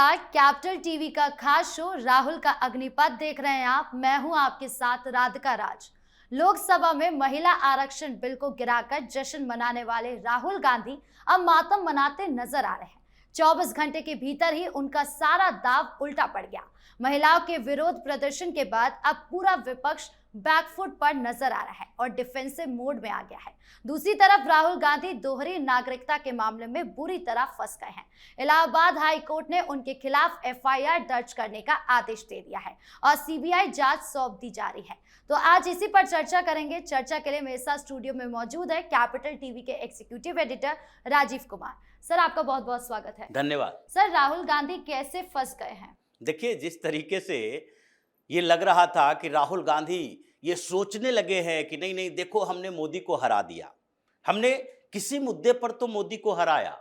नमस्कार। Capital TV का खास शो राहुल का अग्निपथ देख रहे हैं आप। मैं हूं आपके साथ राधिका राज। लोकसभा में महिला आरक्षण बिल को गिराकर जश्न मनाने वाले राहुल गांधी अब मातम मनाते नजर आ रहे हैं। 24 घंटे के भीतर ही उनका सारा दाव उल्टा पड़ गया। महिलाओं के विरोध प्रदर्शन के बाद अब पूरा विपक्ष बैकफुट पर नजर आ रहा है और डिफेंसिव मोड में आ गया है। दूसरी तरफ राहुल गांधी दोहरी नागरिकता के मामले में बुरी तरह फंस गए हैं। इलाहाबाद हाई कोर्ट ने उनके खिलाफ एफआईआर दर्ज करने का आदेश दे दिया है और सीबीआई जांच सौंप दी जा रही है। तो आज इसी पर चर्चा करेंगे। चर्चा के लिए मेरे साथ स्टूडियो में मौजूद है कैपिटल टीवी के executive editor Rajeev Kumar. Sir, आपका बहुत बहुत स्वागत है। धन्यवाद। सर, राहुल गांधी कैसे फंस गए हैं? देखिए, जिस तरीके से ये लग रहा था कि राहुल गांधी ये सोचने लगे हैं कि नहीं नहीं देखो, हमने मोदी को हरा दिया, हमने किसी मुद्दे पर तो मोदी को हराया।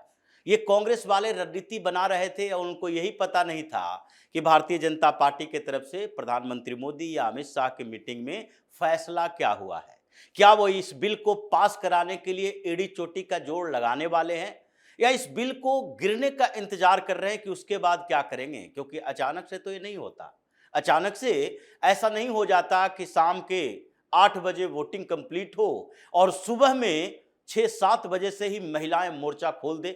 ये कांग्रेस वाले रणनीति बना रहे थे और उनको यही पता नहीं था कि भारतीय जनता पार्टी की तरफ से प्रधानमंत्री मोदी या अमित शाह की मीटिंग में फैसला क्या हुआ है। क्या वो इस बिल को पास कराने के लिए एड़ी चोटी का जोड़ लगाने वाले हैं या इस बिल को गिरने का इंतजार कर रहे हैं कि उसके बाद क्या करेंगे। क्योंकि अचानक से तो ये नहीं होता। अचानक से ऐसा नहीं हो जाता कि शाम के 8 बजे वोटिंग कंप्लीट हो और सुबह में 6-7 बजे से ही महिलाएं मोर्चा खोल दे,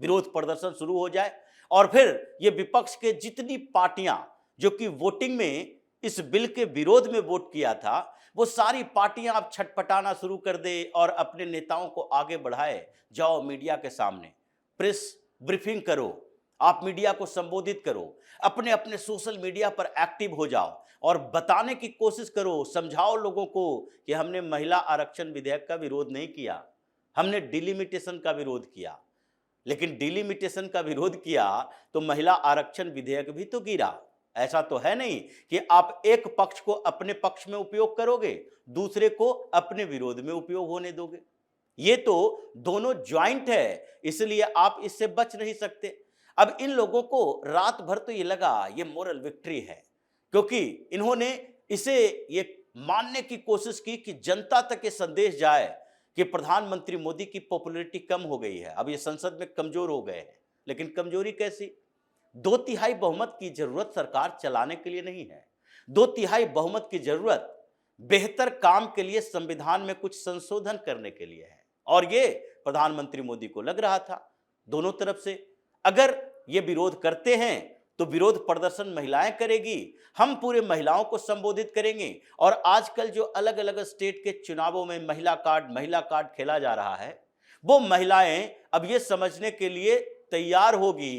विरोध प्रदर्शन शुरू हो जाए और फिर ये विपक्ष के जितनी पार्टियां जो कि वोटिंग में इस बिल के विरोध में वोट किया था, वो सारी पार्टियां अब छटपटाना शुरू कर दे और अपने नेताओं को आगे बढ़ाए। जाओ मीडिया के सामने प्रेस ब्रीफिंग करो, आप मीडिया को संबोधित करो, अपने अपने सोशल मीडिया पर एक्टिव हो जाओ और बताने की कोशिश करो, समझाओ लोगों को कि हमने महिला आरक्षण विधेयक का विरोध नहीं किया, हमने डिलिमिटेशन का विरोध किया। लेकिन डिलिमिटेशन का विरोध किया तो महिला आरक्षण विधेयक भी तो गिरा। ऐसा तो है नहीं कि आप एक पक्ष को अपने पक्ष में उपयोग करोगे, दूसरे को अपने विरोध में उपयोग होने दोगे। ये तो दोनों ज्वाइंट है, इसलिए आप इससे बच नहीं सकते। अब इन लोगों को रात भर तो ये लगा ये मोरल विक्ट्री है, क्योंकि इन्होंने इसे ये मानने की कोशिश की कि जनता तक ये संदेश जाए कि प्रधानमंत्री मोदी की पॉपुलैरिटी कम हो गई है, अब ये संसद में कमजोर हो गए हैं। लेकिन कमजोरी कैसी? 2/3 बहुमत की जरूरत सरकार चलाने के लिए नहीं है। 2/3 बहुमत की जरूरत बेहतर काम के लिए, संविधान में कुछ संशोधन करने के लिए है। और ये प्रधानमंत्री मोदी को लग रहा था दोनों तरफ से, अगर ये विरोध करते हैं तो विरोध प्रदर्शन महिलाएं करेगी, हम पूरे महिलाओं को संबोधित करेंगे। और आजकल जो अलग अलग स्टेट के चुनावों में महिला कार्ड खेला जा रहा है, वो महिलाएं अब ये समझने के लिए तैयार होगी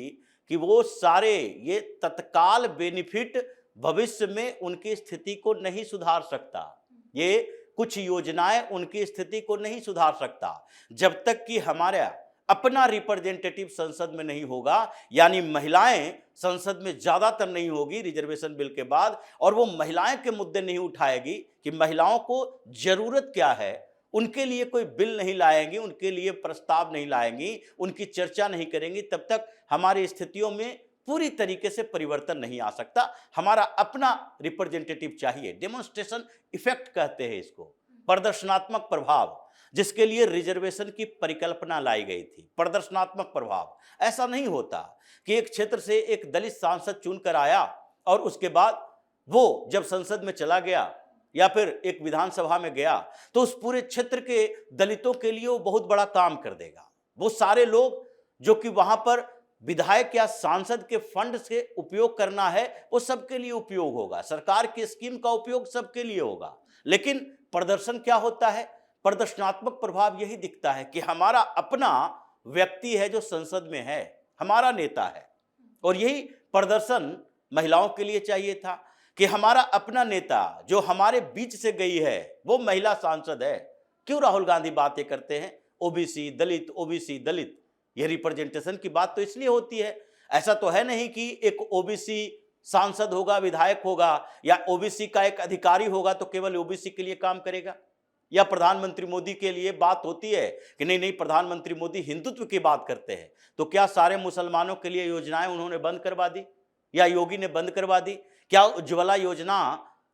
कि वो सारे ये तत्काल बेनिफिट भविष्य में उनकी स्थिति को नहीं सुधार सकता, ये कुछ योजनाएं उनकी स्थिति को नहीं सुधार सकता। जब तक कि हमारा अपना रिप्रेजेंटेटिव संसद में नहीं होगा, यानी महिलाएं संसद में ज्यादातर नहीं होगी रिजर्वेशन बिल के बाद, और वो महिलाएं के मुद्दे नहीं उठाएगी कि महिलाओं को जरूरत क्या है, उनके लिए कोई बिल नहीं लाएंगी, उनके लिए प्रस्ताव नहीं लाएंगी, उनकी चर्चा नहीं करेंगी, तब तक हमारी स्थितियों में पूरी तरीके से परिवर्तन नहीं आ सकता। हमारा अपना रिप्रेजेंटेटिव चाहिए। डेमोन्स्ट्रेशन इफेक्ट कहते हैं इसको, प्रदर्शनात्मक प्रभाव, जिसके लिए रिजर्वेशन की परिकल्पना लाई गई थी। प्रदर्शनात्मक प्रभाव ऐसा नहीं होता कि एक क्षेत्र से एक दलित सांसद चुनकर आया और उसके बाद वो जब संसद में चला गया या फिर एक विधानसभा में गया तो उस पूरे क्षेत्र के दलितों के लिए वो बहुत बड़ा काम कर देगा। वो सारे लोग जो कि वहां पर विधायक या सांसद के फंड से उपयोग करना है, वो सबके लिए उपयोग होगा, सरकार की स्कीम का उपयोग सबके लिए होगा। लेकिन प्रदर्शन क्या होता है? प्रदर्शनात्मक प्रभाव यही दिखता है कि हमारा अपना व्यक्ति है जो संसद में है, हमारा नेता है, और यही प्रदर्शन महिलाओं के लिए चाहिए था कि हमारा अपना नेता जो हमारे बीच से गई है वो महिला सांसद है। क्यों राहुल गांधी बातें करते हैं ओबीसी दलित, ओबीसी दलित? ये रिप्रेजेंटेशन की बात तो इसलिए होती है। ऐसा तो है नहीं कि एक ओबीसी सांसद होगा, विधायक होगा, या ओबीसी का एक अधिकारी होगा तो केवल ओबीसी के लिए काम करेगा, या प्रधानमंत्री मोदी के लिए बात होती है कि नहीं नहीं प्रधानमंत्री मोदी हिंदुत्व की बात करते हैं, तो क्या सारे मुसलमानों के लिए योजनाएं उन्होंने बंद करवा दी या योगी ने बंद करवा दी? क्या उज्ज्वला योजना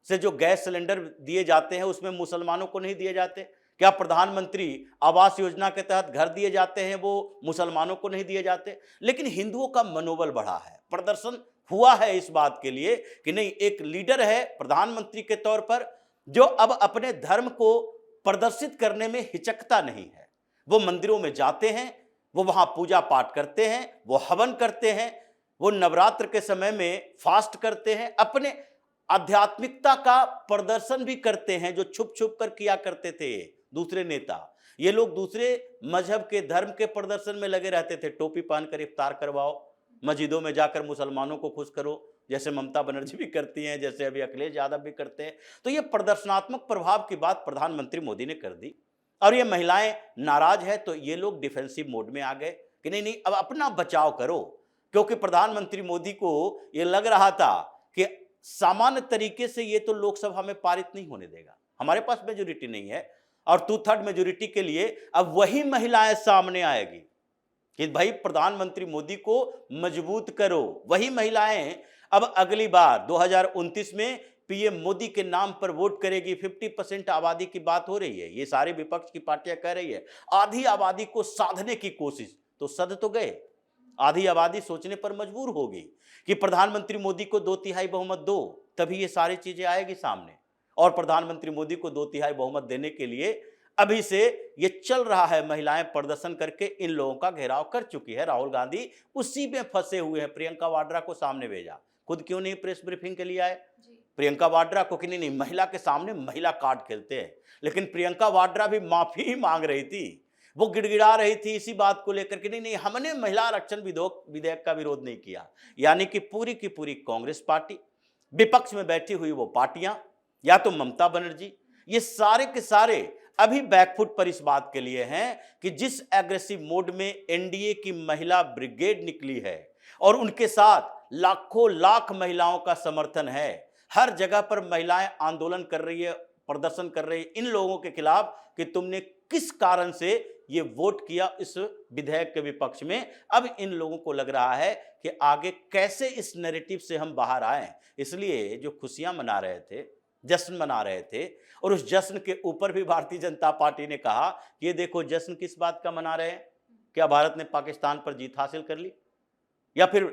से जो गैस सिलेंडर दिए जाते हैं उसमें मुसलमानों को नहीं दिए जाते? क्या प्रधानमंत्री आवास योजना के तहत घर दिए जाते हैं वो मुसलमानों को नहीं दिए जाते? लेकिन हिंदुओं का मनोबल बढ़ा है, प्रदर्शन हुआ है इस बात के लिए कि नहीं, एक लीडर है प्रधानमंत्री के तौर पर जो अब अपने धर्म को प्रदर्शित करने में हिचकता नहीं है। वो मंदिरों में जाते हैं, वो वहां पूजा पाठ करते हैं, वो हवन करते हैं, वो नवरात्र के समय में फास्ट करते हैं, अपने आध्यात्मिकता का प्रदर्शन भी करते हैं जो छुप छुप कर किया करते थे दूसरे नेता। ये लोग दूसरे मजहब के धर्म के प्रदर्शन में लगे रहते थे, टोपी पहनकर इफ्तार करवाओ, मस्जिदों में जाकर मुसलमानों को खुश करो, जैसे ममता बनर्जी भी करती हैं, जैसे अभी अखिलेश यादव भी करते हैं। तो ये प्रदर्शनात्मक प्रभाव की बात प्रधानमंत्री मोदी ने कर दी और ये महिलाएं नाराज है तो ये लोग डिफेंसिव मोड में आ गए कि नहीं नहीं अब अपना बचाव करो, क्योंकि प्रधानमंत्री मोदी को ये लग रहा था कि सामान्य तरीके से ये तो लोकसभा में पारित नहीं होने देगा, हमारे पास मेजोरिटी नहीं है और 2/3 मेजोरिटी के लिए अब वही महिलाएं सामने आएगी कि भाई प्रधानमंत्री मोदी को मजबूत करो। वही महिलाएं अब अगली बार 2029 में पीएम मोदी के नाम पर वोट करेगी। 50% आबादी की बात हो रही है, ये सारे विपक्ष की पार्टियां कह रही है आधी आबादी को साधने की कोशिश, तो सध तो गए, आधी आबादी सोचने पर मजबूर होगी कि प्रधानमंत्री मोदी को 2/3 बहुमत दो, तभी ये सारी चीजें आएगी सामने। और प्रधानमंत्री मोदी को 2/3 बहुमत देने के लिए अभी से ये चल रहा है, महिलाएं प्रदर्शन करके इन लोगों का घेराव कर चुकी है। राहुल गांधी उसी में फंसे हुए हैं, प्रियंका वाड्रा को सामने भेजा, खुद क्यों नहीं प्रेस ब्रीफिंग के लिए आए प्रियंका वाड्रा को कि नहीं महिला के सामने महिला कार्ड खेलते हैं। लेकिन प्रियंका वाड्रा भी माफी ही मांग रही थी, वो गिड़गिड़ा रही थी इसी बात को लेकर कि नहीं नहीं हमने महिला आरक्षण विधेयक का विरोध नहीं किया। यानी कि पूरी की पूरी कांग्रेस पार्टी, विपक्ष में बैठी हुई वो पार्टियां या तो ममता बनर्जी, ये सारे के सारे अभी बैकफुट पर इस बात के लिए हैं कि जिस एग्रेसिव मोड में एनडीए की महिला ब्रिगेड निकली है और उनके साथ लाखों लाख महिलाओं का समर्थन है, हर जगह पर महिलाएं आंदोलन कर रही है, प्रदर्शन कर रही है इन लोगों के खिलाफ कि तुमने किस कारण से ये वोट किया इस विधेयक के विपक्ष में। अब इन लोगों को लग रहा है कि आगे कैसे इस नैरेटिव से हम बाहर आए। इसलिए जो खुशियां मना रहे थे, जश्न मना रहे थे, और उस जश्न के ऊपर भी भारतीय जनता पार्टी ने कहा कि ये देखो जश्न किस बात का मना रहे हैं, क्या भारत ने पाकिस्तान पर जीत हासिल कर ली, या फिर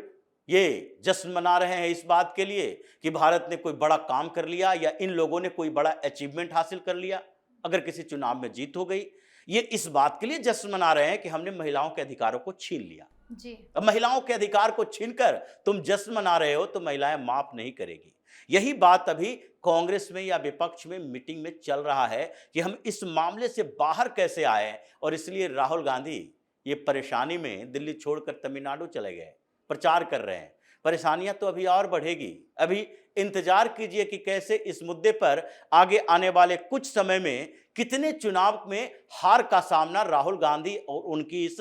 ये जश्न मना रहे हैं इस बात के लिए कि भारत ने कोई बड़ा काम कर लिया या इन लोगों ने कोई बड़ा अचीवमेंट हासिल कर लिया, अगर किसी चुनाव में जीत हो गई। ये इस बात के लिए जश्न मना रहे हैं कि हमने महिलाओं के अधिकारों को छीन लिया जी। अब महिलाओं के अधिकार को छीनकर तुम जश्न मना रहे हो तो महिलाएं माफ नहीं करेगी। यही बात अभी कांग्रेस में या विपक्ष में मीटिंग में चल रहा है कि हम इस मामले से बाहर कैसे आए, और इसलिए राहुल गांधी ये परेशानी में दिल्ली छोड़कर तमिलनाडु चले गए, प्रचार कर रहे हैं। परेशानियां तो अभी और बढ़ेगी, अभी इंतजार कीजिए कि कैसे इस मुद्दे पर आगे आने वाले कुछ समय में कितने चुनाव में हार का सामना राहुल गांधी और उनकी इस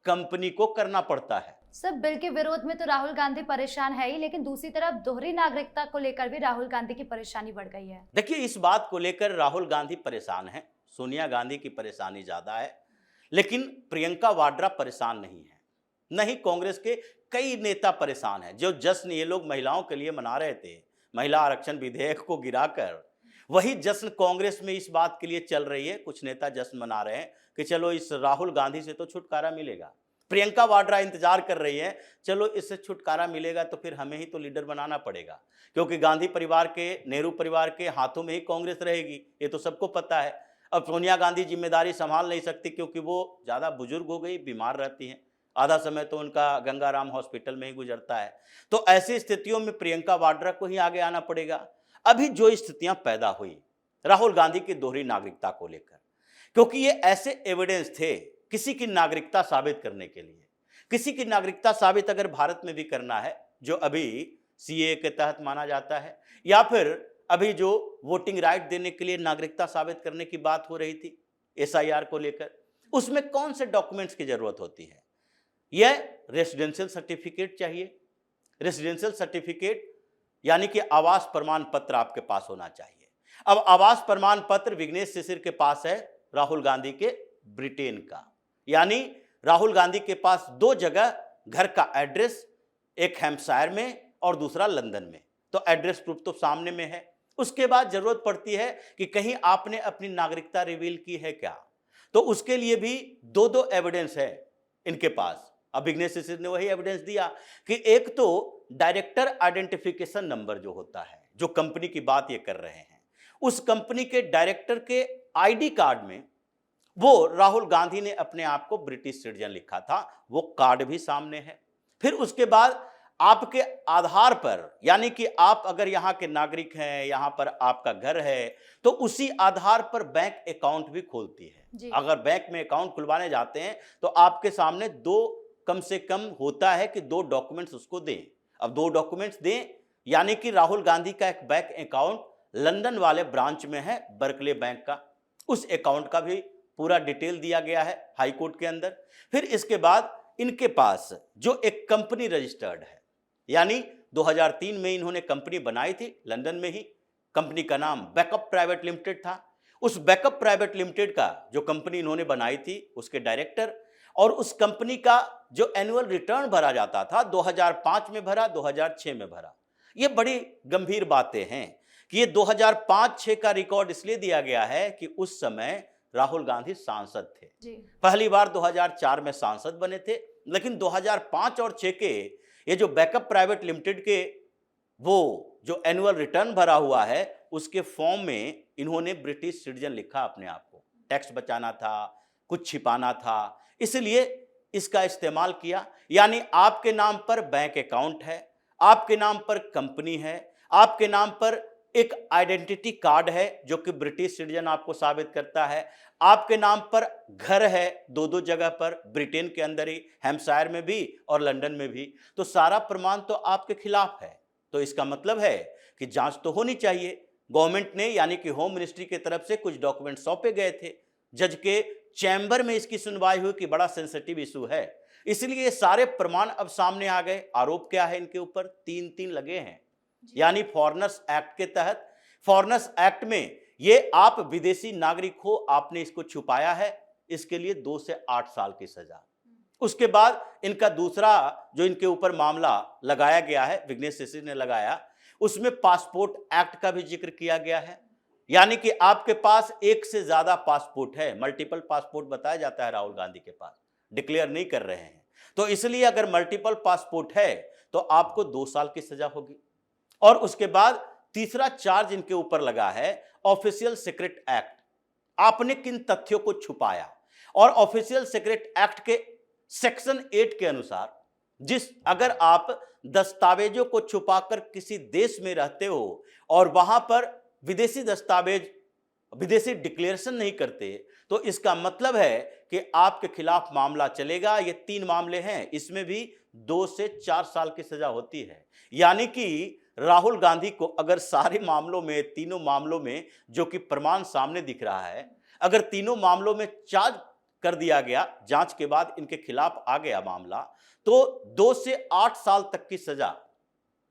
कंपनी को करना पड़ता है। सब बिल के विरोध में तो राहुल गांधी परेशान है ही, लेकिन दूसरी तरफ दोहरी नागरिकता को लेकर भी राहुल गांधी की परेशानी बढ़ गई है। देखिए इस बात को लेकर राहुल गांधी परेशान है, सोनिया गांधी की परेशानी ज्यादा है, लेकिन प्रियंका वाड्रा परेशान नहीं है, नहीं कांग्रेस के कई नेता परेशान हैं। जो जश्न ये लोग महिलाओं के लिए मना रहे थे, महिला आरक्षण विधेयक को गिराकर, वही जश्न कांग्रेस में इस बात के लिए चल रही है। कुछ नेता जश्न मना रहे हैं कि चलो इस राहुल गांधी से तो छुटकारा मिलेगा। प्रियंका वाड्रा इंतजार कर रही है, चलो इससे छुटकारा मिलेगा तो फिर हमें ही तो लीडर बनाना पड़ेगा, क्योंकि गांधी परिवार के, नेहरू परिवार के हाथों में ही कांग्रेस रहेगी, ये तो सबको पता है। अब सोनिया गांधी जिम्मेदारी संभाल नहीं सकती क्योंकि वो ज़्यादा बुजुर्ग हो गई, बीमार रहती हैं, आधा समय तो उनका गंगाराम हॉस्पिटल में ही गुजरता है। तो ऐसी स्थितियों में प्रियंका वाड्रा को ही आगे आना पड़ेगा। अभी जो स्थितियां पैदा हुई राहुल गांधी की दोहरी नागरिकता को लेकर, क्योंकि ये ऐसे एविडेंस थे किसी की नागरिकता साबित करने के लिए, किसी की नागरिकता साबित अगर भारत में भी करना है, जो अभी सीए के तहत माना जाता है, या फिर अभी जो वोटिंग राइट देने के लिए नागरिकता साबित करने की बात हो रही थी एसआईआर को लेकर, उसमें कौन से डॉक्यूमेंट्स की जरूरत होती है? यह रेसिडेंशियल सर्टिफिकेट चाहिए। रेसिडेंशियल सर्टिफिकेट यानी कि आवास प्रमाण पत्र आपके पास होना चाहिए। अब आवास प्रमाण पत्र विघ्नेश शिशिर के पास है, राहुल गांधी के ब्रिटेन का, यानी राहुल गांधी के पास दो जगह घर का एड्रेस, एक हैम्पशायर में और दूसरा लंदन में, तो एड्रेस प्रूफ तो सामने में है। उसके बाद जरूरत पड़ती है कि कहीं आपने अपनी नागरिकता रिवील की है क्या, तो उसके लिए भी दो एविडेंस है इनके पास। अब विघ्नेश शिशिर ने वही एविडेंस दिया कि एक तो डायरेक्टर आइडेंटिफिकेशन नंबर जो होता है, जो कंपनी की बात ये कर रहे हैं, उस कंपनी के डायरेक्टर के आईडी कार्ड में वो राहुल गांधी ने अपने आप को ब्रिटिश सिटीजन लिखा था, वो कार्ड भी सामने है। फिर उसके बाद आपके आधार पर, यानी कि आप अगर यहाँ के नागरिक हैं, यहाँ पर आपका घर है, तो उसी आधार पर बैंक अकाउंट भी खोलती है। अगर बैंक में अकाउंट खुलवाने जाते हैं तो आपके सामने दो, कम से कम होता है कि 2 डॉक्यूमेंट्स उसको दें। अब 2 डॉक्यूमेंट्स दें, यानी कि राहुल गांधी का एक बैंक अकाउंट लंदन वाले ब्रांच में है, बर्कले बैंक का, उस अकाउंट का भी पूरा डिटेल दिया गया है हाई कोर्ट के अंदर। फिर इसके बाद इनके पास जो एक कंपनी रजिस्टर्ड है, यानी 2003 में इन्होंने कंपनी बनाई थी लंदन में ही, कंपनी का नाम बैकअप प्राइवेट लिमिटेड था। उस बैकअप प्राइवेट लिमिटेड का जो कंपनी इन्होंने बनाई थी, उसके डायरेक्टर और उस कंपनी का जो एनुअल रिटर्न भरा जाता था 2005 में भरा, 2006 में भरा। ये बड़ी गंभीर बातें हैं कि ये 2005-6 का रिकॉर्ड इसलिए दिया गया है कि उस समय राहुल गांधी सांसद थे जी। पहली बार 2004 में सांसद बने थे, लेकिन 2005 और 6 के ये जो बैकअप प्राइवेट लिमिटेड के वो जो एनुअल रिटर्न भरा हुआ है, उसके फॉर्म में इन्होंने ब्रिटिश सिटीजन लिखा अपने आप को। टैक्स बचाना था, कुछ छिपाना था, इसलिए इसका इस्तेमाल किया। यानी आपके नाम पर बैंक अकाउंट है, आपके नाम पर कंपनी है, आपके नाम पर एक आइडेंटिटी कार्ड है जो कि ब्रिटिश सिटीजन आपको साबित करता है, आपके नाम पर घर है 2-2 जगह पर, ब्रिटेन के अंदर ही, हैम्पशायर में भी और लंदन में भी, तो सारा प्रमाण तो आपके खिलाफ है। तो इसका मतलब है कि जांच तो होनी चाहिए। गवर्नमेंट ने, यानी कि होम मिनिस्ट्री की तरफ से कुछ डॉक्यूमेंट सौंपे गए थे, जज के चैम्बर में इसकी सुनवाई हुई कि बड़ा सेंसिटिव इशू है, इसलिए सारे प्रमाण अब सामने आ गए। आरोप क्या है इनके ऊपर? 3 लगे हैं, यानी फॉरेनर्स एक्ट के तहत। फॉरेनर्स एक्ट में ये आप विदेशी नागरिक हो, आपने इसको छुपाया है, इसके लिए 2 से 8 साल की सजा। उसके बाद इनका दूसरा जो इनके ऊपर मामला लगाया गया है, विघ्नेश सिसि ने लगाया, उसमें पासपोर्ट एक्ट का भी जिक्र किया गया है। यानी कि आपके पास एक से ज्यादा पासपोर्ट है, मल्टीपल पासपोर्ट बताया जाता है राहुल गांधी के पास, डिक्लेयर नहीं कर रहे हैं, तो इसलिए अगर मल्टीपल पासपोर्ट है तो आपको 2 साल की सजा होगी। और उसके बाद तीसरा चार्ज इनके ऊपर लगा है ऑफिशियल सीक्रेट एक्ट। आपने किन तथ्यों को छुपाया, और ऑफिशियल सीक्रेट एक्ट के सेक्शन 8 के अनुसार अगर आप दस्तावेजों को छुपाकर किसी देश में रहते हो और वहां पर विदेशी दस्तावेज, विदेशी डिक्लेरेशन नहीं करते, तो इसका मतलब है कि आपके खिलाफ मामला चलेगा। ये 3 मामले हैं, इसमें भी 2 से 4 साल की सजा होती है। यानी कि राहुल गांधी को अगर सारे मामलों में, तीनों मामलों में जो कि प्रमाण सामने दिख रहा है, अगर तीनों मामलों में चार्ज कर दिया गया, जांच के बाद इनके खिलाफ आ गया मामला, तो 2 से 8 साल तक की सजा,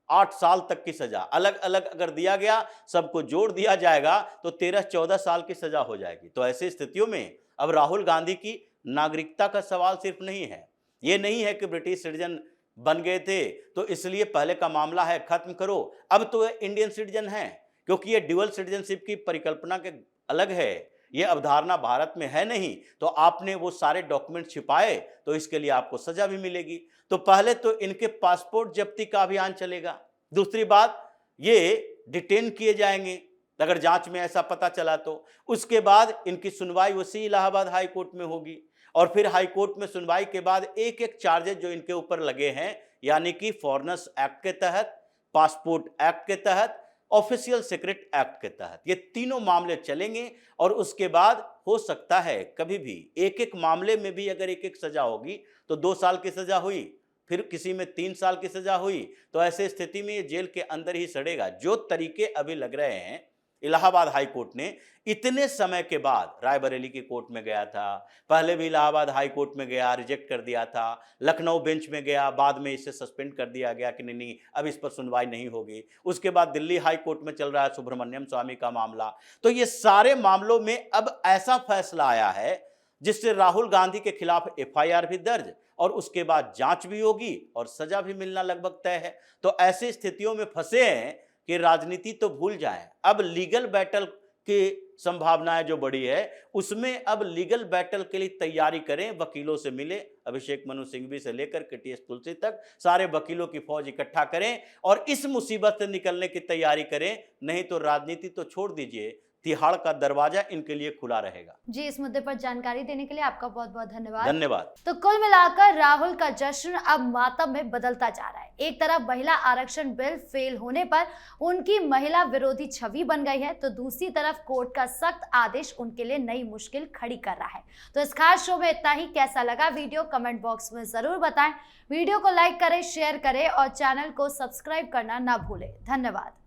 8 साल तक की सजा अलग अलग अगर दिया गया, सबको जोड़ दिया जाएगा तो 13-14 साल की सजा हो जाएगी। तो ऐसी स्थितियों में अब राहुल गांधी की नागरिकता का सवाल सिर्फ नहीं है, ये नहीं है कि ब्रिटिश सिटीजन बन गए थे तो इसलिए पहले का मामला है खत्म करो, अब तो इंडियन सिटीजन है, क्योंकि ये ड्यूअल सिटीजनशिप की परिकल्पना के अलग है, ये अवधारणा भारत में है नहीं। तो आपने वो सारे डॉक्यूमेंट छिपाए तो इसके लिए आपको सजा भी मिलेगी। तो पहले तो इनके पासपोर्ट जब्ती का अभियान चलेगा, दूसरी बात ये डिटेन किए जाएंगे अगर जांच में ऐसा पता चला तो, उसके बाद इनकी सुनवाई उसी इलाहाबाद हाई कोर्ट में होगी, और फिर हाई कोर्ट में सुनवाई के बाद एक एक चार्जेस जो इनके ऊपर लगे हैं, यानी कि फॉरेनर्स एक्ट के तहत, पासपोर्ट एक्ट के तहत, ऑफिशियल सीक्रेट एक्ट के तहत, ये तीनों मामले चलेंगे। और उसके बाद हो सकता है कभी भी एक एक मामले में भी अगर एक एक सजा होगी तो 2 साल की सजा हुई, फिर किसी में 3 साल की सजा हुई, तो ऐसे स्थिति में ये जेल के अंदर ही सड़ेगा। जो तरीके अभी लग रहे हैं, इलाहाबाद हाई कोर्ट ने इतने समय के बाद रायबरेली की कोर्ट में गया था, पहले भी इलाहाबाद हाई कोर्ट में गया, रिजेक्ट कर दिया था, लखनऊ बेंच में गया, बाद में इसे सस्पेंड कर दिया गया कि नहीं अब इस पर सुनवाई नहीं होगी। उसके बाद दिल्ली हाई कोर्ट में चल रहा है सुब्रमण्यम स्वामी का मामला। तो ये सारे मामलों में अब ऐसा फैसला आया है जिससे राहुल गांधी के खिलाफ FIR भी दर्ज, और उसके बाद जांच भी होगी और सजा भी मिलना लगभग तय है। तो ऐसी स्थितियों में फंसे हैं कि राजनीति तो भूल जाएं, अब लीगल बैटल के संभावनाएं जो बड़ी है, उसमें अब लीगल बैटल के लिए तैयारी करें, वकीलों से मिले, अभिषेक मनु सिंघवी से लेकर के टीएस तुलसी तक सारे वकीलों की फौज इकट्ठा करें और इस मुसीबत से निकलने की तैयारी करें। नहीं तो राजनीति तो छोड़ दीजिए, तिहाड़ का दरवाजा इनके लिए खुला रहेगा। जी, इस मुद्दे पर जानकारी देने के लिए आपका बहुत बहुत धन्यवाद। धन्यवाद। तो कुल मिलाकर राहुल का जश्न अब मातम में बदलता जा रहा है। एक तरफ महिला आरक्षण बिल फेल होने पर उनकी महिला विरोधी छवि बन गई है, तो दूसरी तरफ कोर्ट का सख्त आदेश उनके लिए नई मुश्किल खड़ी कर रहा है। तो इस खास शो में इतना ही। कैसा लगा वीडियो कमेंट बॉक्स में जरूर बताएं। वीडियो को लाइक करें, शेयर करें और चैनल को सब्सक्राइब करना ना भूलें। धन्यवाद।